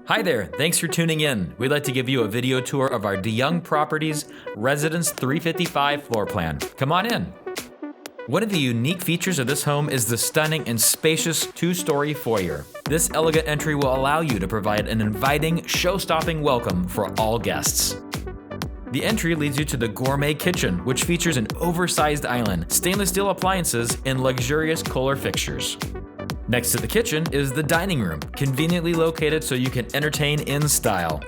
Hi there, thanks for tuning in. We'd like to give you a video tour of our Young Properties Residence 355 floor plan. Come on in. One of the unique features of this home is the stunning and spacious two-story foyer. This elegant entry will allow you to provide an inviting, show-stopping welcome for all guests. The entry leads you to the gourmet kitchen, which features an oversized island, stainless steel appliances, and luxurious Kohler fixtures. Next to the kitchen is the dining room, conveniently located so you can entertain in style.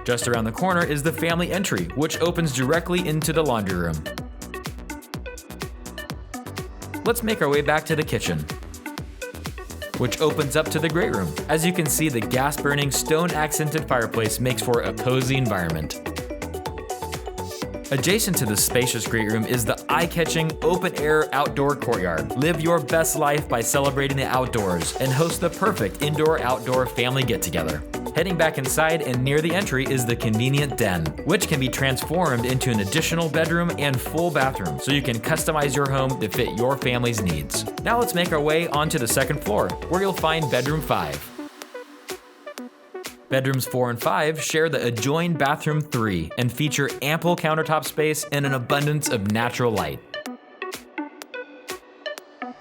Just around the corner is the family entry, which opens directly into the laundry room. Let's make our way back to the kitchen, which opens up to the great room. As you can see, the gas-burning, stone-accented fireplace makes for a cozy environment. Adjacent to the spacious great room is the eye-catching open-air outdoor courtyard. Live your best life by celebrating the outdoors and host the perfect indoor-outdoor family get-together. Heading back inside and near the entry is the convenient den, which can be transformed into an additional bedroom and full bathroom, so you can customize your home to fit your family's needs. Now let's make our way onto the second floor, where you'll find bedroom 5. Bedrooms 4 and 5 share the adjoined bathroom 3 and feature ample countertop space and an abundance of natural light.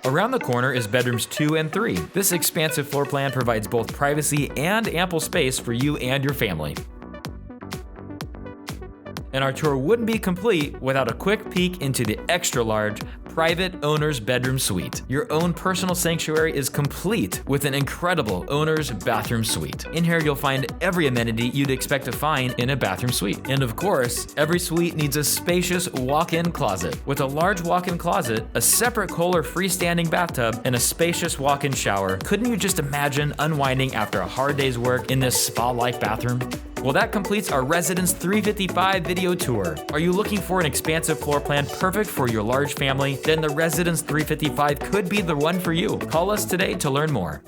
Around the corner is bedrooms 2 and 3. This expansive floor plan provides both privacy and ample space for you and your family. And our tour wouldn't be complete without a quick peek into the extra-large private owner's bedroom suite. Your own personal sanctuary is complete with an incredible owner's bathroom suite. In here, you'll find every amenity you'd expect to find in a bathroom suite. And of course, every suite needs a spacious walk-in closet. With a large walk-in closet, a separate Kohler freestanding bathtub, and a spacious walk-in shower, couldn't you just imagine unwinding after a hard day's work in this spa-like bathroom? Well, that completes our Residence 355 video tour. Are you looking for an expansive floor plan perfect for your large family? Then the Residence 355 could be the one for you. Call us today to learn more.